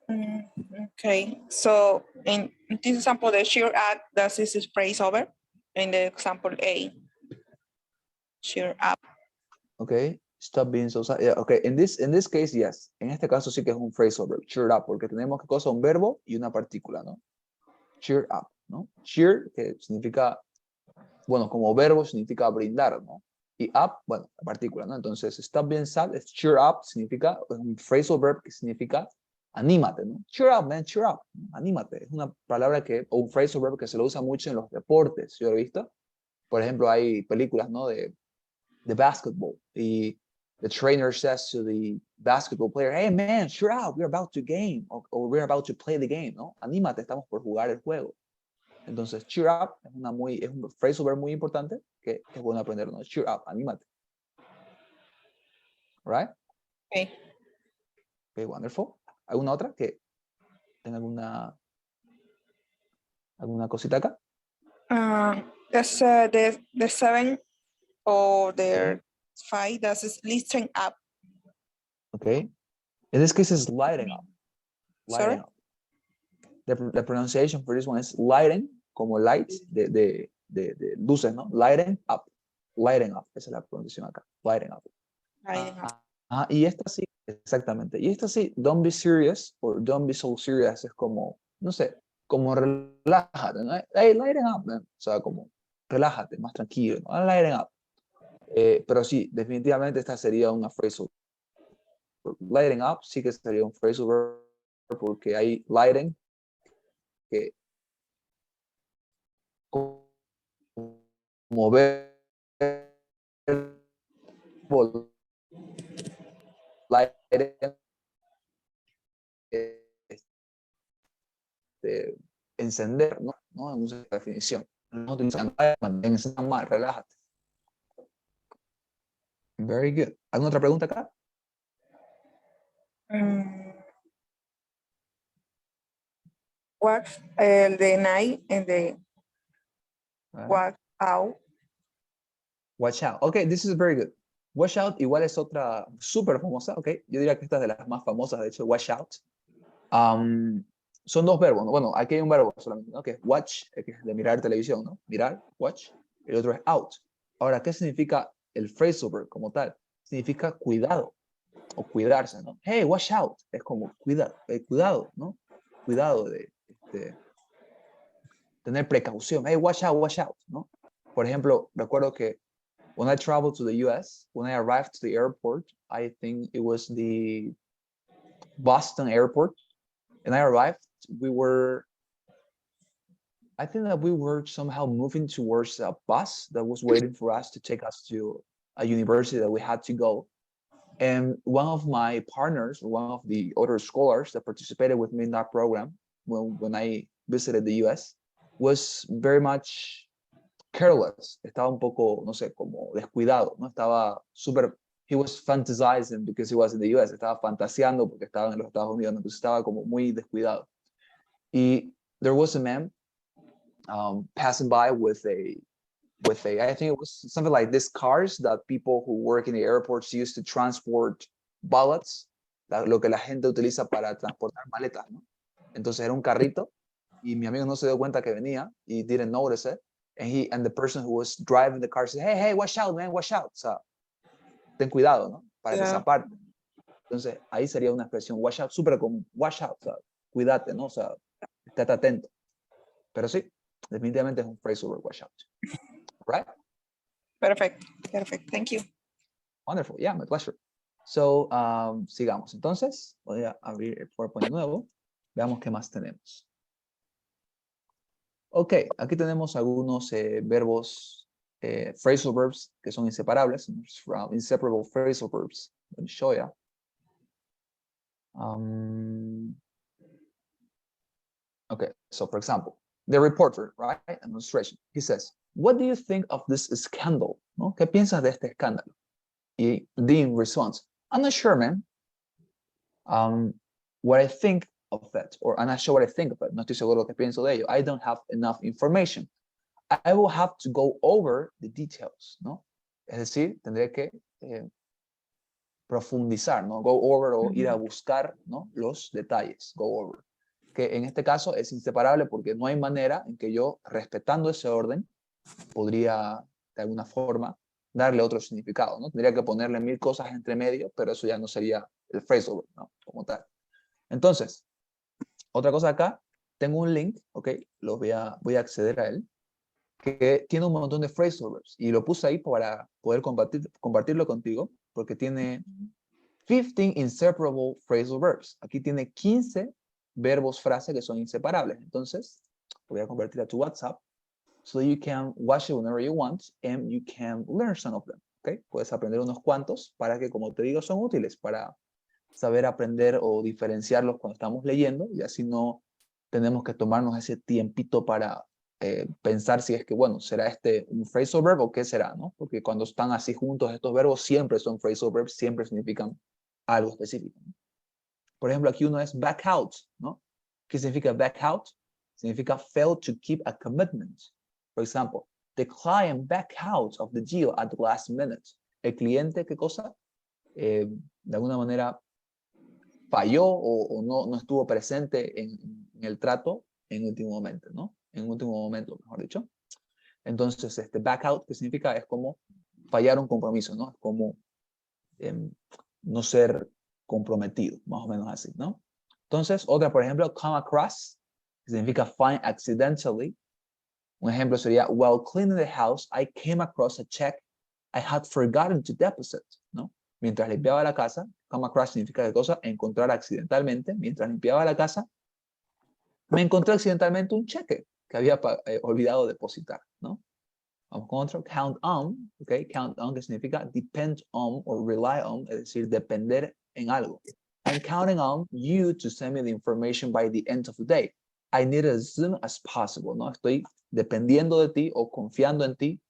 Okay, so in this example, the cheer up, does this is phrase over? In the example A, cheer up. Okay, stop being so sad. Yeah, okay, in this case, yes. En este caso sí que es un phrasal verb, cheer up, porque tenemos que cosa un verbo y una partícula, ¿no? Cheer up, ¿no? Cheer, que significa, bueno, como verbo significa brindar, ¿no? Y up, bueno, la partícula, ¿no? Entonces, stop being sad es cheer up, significa, es un phrasal verb que significa anímate, ¿no? Cheer up, man, cheer up, anímate. Es una palabra que, o un phrasal verb que se lo usa mucho en los deportes, ¿yo lo he visto? Por ejemplo, hay películas, ¿no? De basketball. The trainer says to the basketball player, hey man, cheer up, we're about to game, or we're about to play the game, ¿no? Anímate, estamos por jugar el juego. Entonces, cheer up es un phrasal verb muy importante que es bueno aprender, ¿no? Cheer up, anímate. Right? Okay. Okay, wonderful. ¿Alguna otra que tenga alguna cosita acá? That's the 7 or the 5, that is listen up. Okay. In this case, it's lighting up. Lighting Sorry? up. The pronunciation for this one is lighting, como light, de luces, ¿no? Lighting up. Lighting up. Esa es la pronunciación acá. Lighting up. Lighting up. Y esta sí, exactamente. Y esta sí, don't be serious or don't be so serious. Es como, no sé, como relájate, ¿no? Hey, lighting up, man. O sea, como relájate, más tranquilo, ¿no? Lighting up. Pero sí, definitivamente esta sería una phrasal. Lighting up sí que sería un phrasal verb porque hay lighting que como ver lighting, encender, ¿no? ¿No? En una definición. No utilizan manténganse mal, relájate. Very good. ¿Alguna otra pregunta acá? What the night and the what out. Watch out. Okay, this is very good. Watch out igual es otra súper famosa, ok. Yo diría que esta es de las más famosas, de hecho, watch out. Son dos verbos, ¿no? Bueno, aquí hay un verbo solamente, ¿no? Que es watch, que es de mirar televisión, ¿no? Mirar, watch. El otro es out. Ahora, ¿qué significa el phrasal verb como tal? Significa cuidado o cuidarse, ¿no? Hey, watch out. Es como cuidado, ¿no? Cuidado de tener precaución. Hey, watch out, ¿no? Por ejemplo, recuerdo que when I traveled to the US, when I arrived to the airport, I think it was the Boston airport, and I arrived, I think that we were somehow moving towards a bus that was waiting for us to take us to a university that we had to go. And one of my partners, one of the other scholars that participated with me in that program when I visited the US, was very much careless. Estaba un poco, no sé, como descuidado, ¿no? Estaba súper, he was fantasizing because he was in the US, estaba fantaseando porque estaba en los Estados Unidos, ¿no? Entonces estaba como muy descuidado. Y there was a man passing by with a, I think it was something like these cars that people who work in the airports use to transport ballots, lo que la gente utiliza para transportar maletas, ¿no? Entonces era un carrito y mi amigo no se dio cuenta que venía y didn't notice it. And the person who was driving the car said, hey, watch out, man, watch out. O sea, ten cuidado, ¿no? Para esa parte. Entonces, ahí sería una expresión, watch out, súper común, watch out, o sea, cuídate, ¿no? O sea, estate atento. Pero sí, definitivamente es un phrasal verb, watch out. Right? Perfect. Thank you. Wonderful. Yeah, my pleasure. So, sigamos. Entonces, voy a abrir el PowerPoint de nuevo. Veamos qué más tenemos. Ok, aquí tenemos algunos verbos, phrasal verbs que son inseparables. Inseparable phrasal verbs. Let me show you. Okay, so for example, the reporter, right? An illustration. He says, what do you think of this scandal? ¿No? ¿Qué piensas de este escándalo? Y Dean responds, I'm not sure, man. What I think of it, or I'm not sure what I think of it. No estoy seguro lo que pienso de ello. I don't have enough information. I will have to go over the details, ¿no? Es decir, tendré que profundizar, ¿no? Go over o ir a buscar, ¿no? Los detalles, go over. Que en este caso es inseparable porque no hay manera en que yo, respetando ese orden, podría de alguna forma darle otro significado, ¿no? Tendría que ponerle 1000 cosas entre medio, pero eso ya no sería el phrasal verb, ¿no? Como tal. Entonces, otra cosa acá, tengo un link, ¿ok? Voy a acceder a él, que tiene un montón de phrasal verbs y lo puse ahí para poder compartirlo contigo, porque tiene 15 inseparable phrasal verbs. Aquí tiene 15 verbos frase que son inseparables. Entonces, voy a convertir a tu WhatsApp so you can watch it whenever you want and you can learn some of them. ¿Okay? Puedes aprender unos cuantos para que, como te digo, son útiles para saber aprender o diferenciarlos cuando estamos leyendo y así no tenemos que tomarnos ese tiempito para pensar si es que, bueno, ¿será este un phrasal verb o qué será? ¿No? Porque cuando están así juntos estos verbos siempre son phrasal verbs, siempre significan algo específico, ¿no? Por ejemplo, aquí uno es back out, ¿no? ¿Qué significa back out? Significa fail to keep a commitment. Por ejemplo, the client back out of the deal at the last minute. El cliente, ¿qué cosa? De alguna manera falló o no estuvo presente en el trato en último momento, ¿no? En último momento, mejor dicho. Entonces, este back out, ¿qué significa? Es como fallar un compromiso, ¿no? Es como no ser comprometido, más o menos así, ¿no? Entonces, otra, por ejemplo, come across, que significa find accidentally. Un ejemplo sería, while cleaning the house, I came across a check I had forgotten to deposit, ¿no? Mientras limpiaba la casa, come across significa qué cosa, encontrar accidentalmente. Mientras limpiaba la casa, me encontré accidentalmente un cheque que había olvidado depositar, ¿no? Vamos con otro, count on, ¿ok? Count on, que significa depend on o rely on, es decir, depender en algo. I'm counting on you to send me the information by the end of the day. I need it as soon as possible, ¿no? Estoy dependiendo de ti o confiando en ti,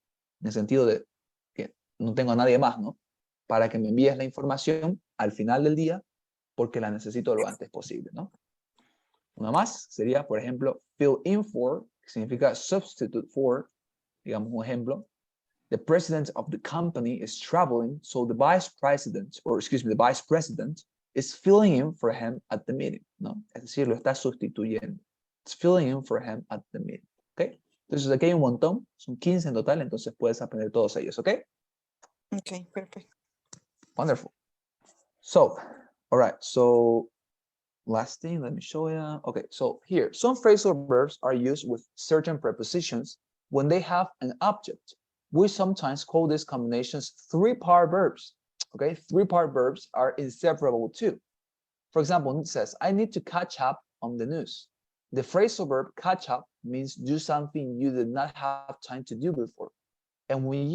en el sentido de que no tengo a nadie más, ¿no? Para que me envíes la información al final del día, porque la necesito lo antes posible, ¿no? Una más sería, por ejemplo, fill in for, que significa substitute for, digamos un ejemplo. The president of the company is traveling, so the vice president, or excuse me, the vice president is filling in for him at the meeting, ¿no? Es decir, lo está sustituyendo. It's filling in for him at the meeting, ¿ok? Entonces aquí hay un montón, son 15 en total, entonces puedes aprender todos ellos, ¿ok? Okay, perfect. Wonderful. So, all right, so last thing, let me show you. Okay, so here, some phrasal verbs are used with certain prepositions when they have an object. We sometimes call these combinations three-part verbs. Okay, three-part verbs are inseparable too. For example, it says, I need to catch up on the news. The phrasal verb catch up means do something you did not have time to do before. And when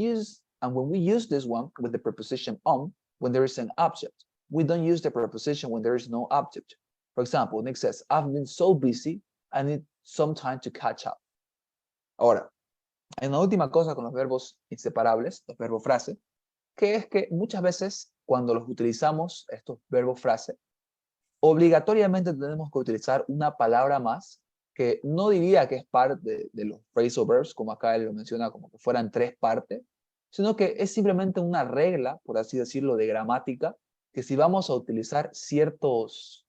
we use this one with the preposition on, when there is an object, we don't use the preposition when there is no object. For example, Nick says, I've been so busy, I need some time to catch up. Ahora, hay una última cosa con los verbos inseparables, los verbos frase, que es que muchas veces cuando los utilizamos, estos verbos frase, obligatoriamente tenemos que utilizar una palabra más que no diría que es parte de los phrasal verbs, como acá él lo menciona, como que fueran 3 partes, sino que es simplemente una regla, por así decirlo, de gramática, que si vamos a utilizar ciertos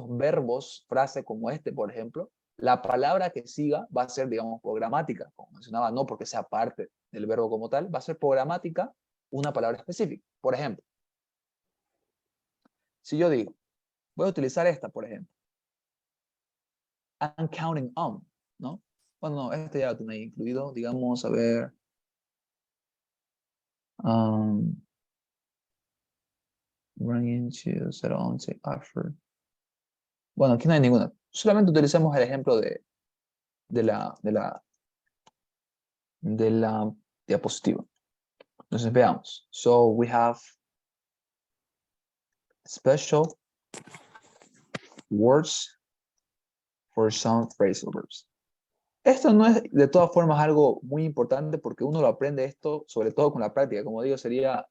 verbos, frase como este, por ejemplo, la palabra que siga va a ser, digamos, por gramática, como mencionaba, no porque sea parte del verbo como tal, va a ser por gramática una palabra específica. Por ejemplo, si yo digo, voy a utilizar esta, por ejemplo, I'm counting on, ¿no? Bueno, no, este ya lo tenía incluido, digamos, a ver, running to set on, say, offer. Bueno, aquí no hay ninguna. Solamente utilicemos el ejemplo de la diapositiva. Entonces veamos. So we have special words for some phrasal verbs. Esto no es de todas formas algo muy importante porque uno lo aprende esto, sobre todo con la práctica. Como digo, sería,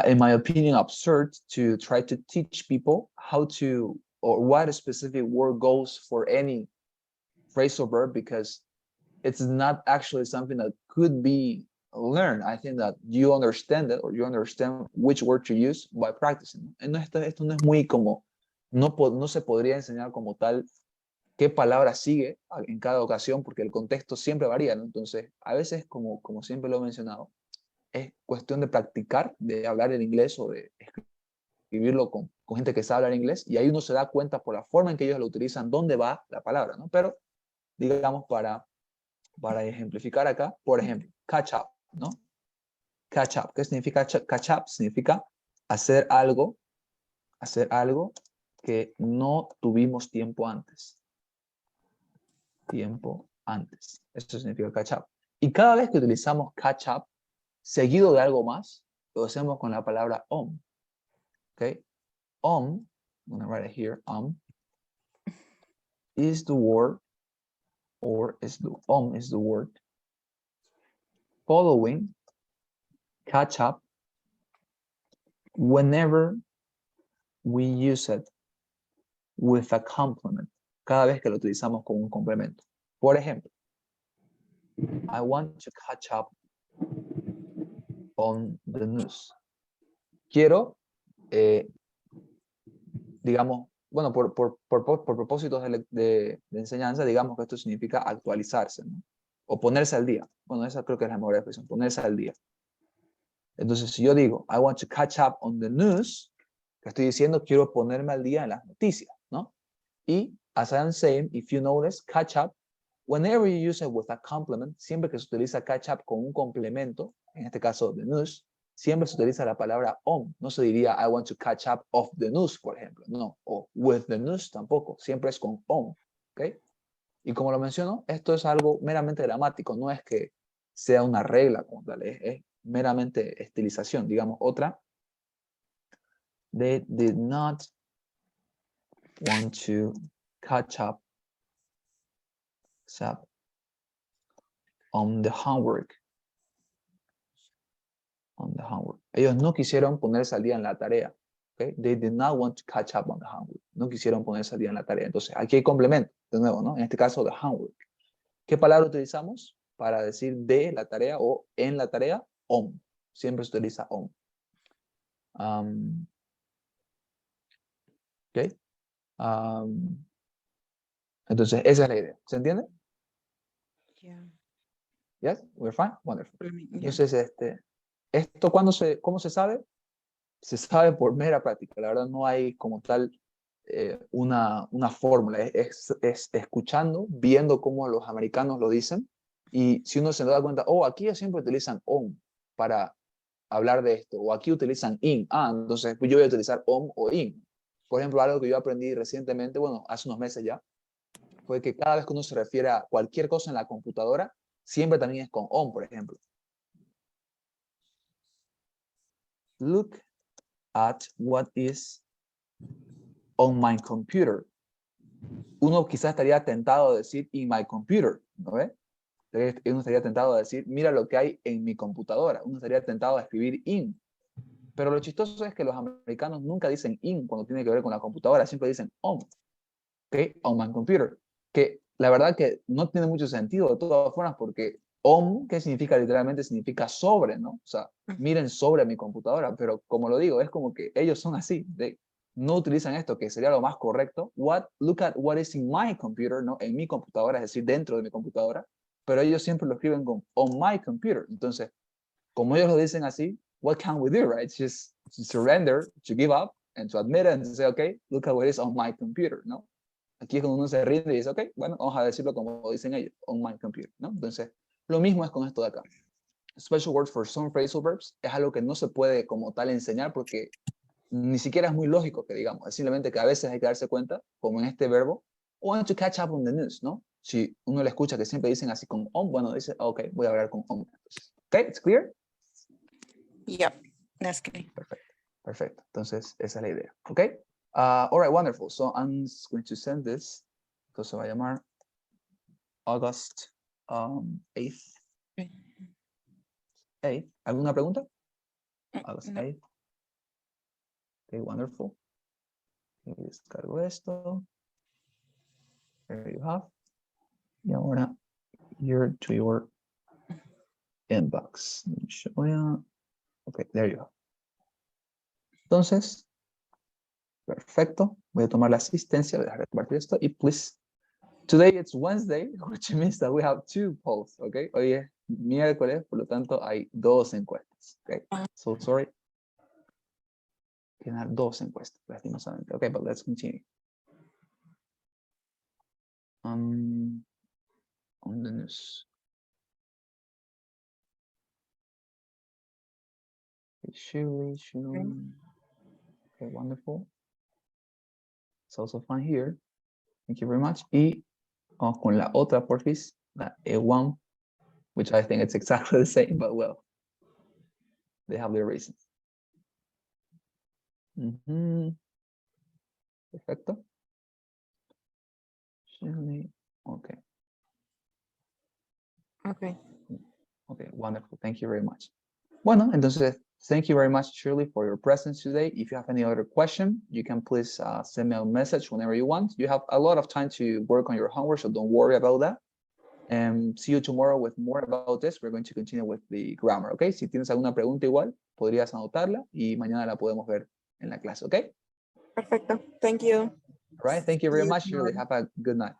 in my opinion, absurd to try to teach people how to, or what a specific word goes for any phrasal verb because it's not actually something that could be learn. I think that you understand it or you understand which word to use by practicing. No, esto no es muy como, no se podría enseñar como tal qué palabra sigue en cada ocasión porque el contexto siempre varía, ¿no? Entonces, a veces, como siempre lo he mencionado, es cuestión de practicar, de hablar en inglés o de escribirlo con gente que sabe hablar inglés y ahí uno se da cuenta por la forma en que ellos lo utilizan, dónde va la palabra, ¿no? Pero, digamos, para ejemplificar acá, por ejemplo, catch up, ¿no? Catch up. ¿Qué significa catch up? Significa hacer algo que no tuvimos tiempo antes. Tiempo antes. Eso significa catch up. Y cada vez que utilizamos catch up, seguido de algo más, lo hacemos con la palabra on. ¿Ok? On, I'm going to write it here, is the word, or is the word following catch up whenever we use it with a complement. Cada vez que lo utilizamos con un complemento. Por ejemplo, I want to catch up on the news. Quiero, digamos, bueno, por propósitos de enseñanza, digamos que esto significa actualizarse, ¿no? O ponerse al día. Bueno, esa creo que es la mejor expresión, ponerse al día. Entonces, si yo digo, I want to catch up on the news, que estoy diciendo, quiero ponerme al día en las noticias, ¿no? Y, as I am saying, if you notice, catch up, whenever you use it with a complement, siempre que se utiliza catch up con un complemento, en este caso, the news, siempre se utiliza la palabra on. No se diría, I want to catch up of the news, por ejemplo. No, o with the news tampoco. Siempre es con on, ¿ok? Y como lo menciono, esto es algo meramente gramático, no es que sea una regla como tal, es meramente estilización. Digamos, otra. They did not want to catch up on the homework. On the homework. Ellos no quisieron ponerse al día en la tarea. Okay? They did not want to catch up on the homework. No quisieron ponerse al día en la tarea. Entonces, aquí hay complemento, de nuevo, ¿no? En este caso, the homework. ¿Qué palabra utilizamos para decir de la tarea o en la tarea? On. Siempre se utiliza on. Okay. Entonces, esa es la idea. ¿Se entiende? Yeah. Yes, we're fine. Wonderful. Yeah. Entonces, esto ¿cómo se sabe? Se sabe por mera práctica. La verdad no hay como tal una fórmula. Es escuchando, viendo cómo los americanos lo dicen. Y si uno se da cuenta, oh, aquí ellos siempre utilizan on para hablar de esto. O aquí utilizan in. Ah, entonces pues yo voy a utilizar on o in. Por ejemplo, algo que yo aprendí recientemente, bueno, hace unos meses ya, fue que cada vez que uno se refiere a cualquier cosa en la computadora, siempre también es con on, por ejemplo. Look at what is on my computer. Uno quizás estaría tentado a decir in my computer, ¿no ve? Uno estaría tentado a decir, mira lo que hay en mi computadora. Uno estaría tentado a escribir in. Pero lo chistoso es que los americanos nunca dicen in cuando tiene que ver con la computadora, siempre dicen on. ¿Ok? On my computer. Que la verdad que no tiene mucho sentido de todas formas porque on, ¿qué significa literalmente? Significa sobre, ¿no? O sea, miren sobre mi computadora, pero como lo digo, es como que ellos son así, no utilizan esto, que sería lo más correcto. Look at what is in my computer, ¿no? En mi computadora, es decir, dentro de mi computadora, pero ellos siempre lo escriben con on my computer. Entonces, como ellos lo dicen así, what can we do, right? Just to surrender, to give up, and to admit it, and to say, okay, look at what is on my computer, ¿no? Aquí es cuando uno se rinde y dice, ok, bueno, vamos a decirlo como dicen ellos, on my computer, ¿no? Entonces, lo mismo es con esto de acá. Special words for some phrasal verbs es algo que no se puede como tal enseñar porque ni siquiera es muy lógico que digamos, es simplemente que a veces hay que darse cuenta, como en este verbo, want to catch up on the news, ¿no? Si uno le escucha que siempre dicen así con on, bueno, dice, ok, voy a hablar con on. Ok, it's clear? Yep, that's clear. Perfecto, perfecto. Entonces, esa es la idea, ok? All right, wonderful. So I'm just going to send this. Entonces se va a llamar August 8th. 8th. ¿Alguna pregunta? August No. 8th. Okay, wonderful. Descargo esto. There you have. Y ahora, here to your inbox. Voy a... Ok, there you go. Entonces, perfecto. Voy a tomar la asistencia, voy a compartir esto y please. Today it's Wednesday, which means that we have 2 polls, okay? Hoy es miércoles, por lo tanto hay 2 encuestas, okay? So sorry. Tienen 2 encuestas, lastimosamente. Okay, but let's continue. On the news. Shirley. Okay, wonderful. It's also fine here. Thank you very much. Y con la otra, porfis, la A1, which I think it's exactly the same, but well, they have their reasons. Perfecto. Shirley. Okay. Okay. Okay, wonderful. Thank you very much. Bueno, entonces, thank you very much, Shirley, for your presence today. If you have any other question, you can please send me a message whenever you want. You have a lot of time to work on your homework, so don't worry about that. And see you tomorrow with more about this. We're going to continue with the grammar, okay? Si tienes alguna pregunta igual, podrías anotarla y mañana la podemos ver en la clase, okay? Perfecto. Thank you. All right, thank you very much, Shirley. Have a good night.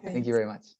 Thank you very much.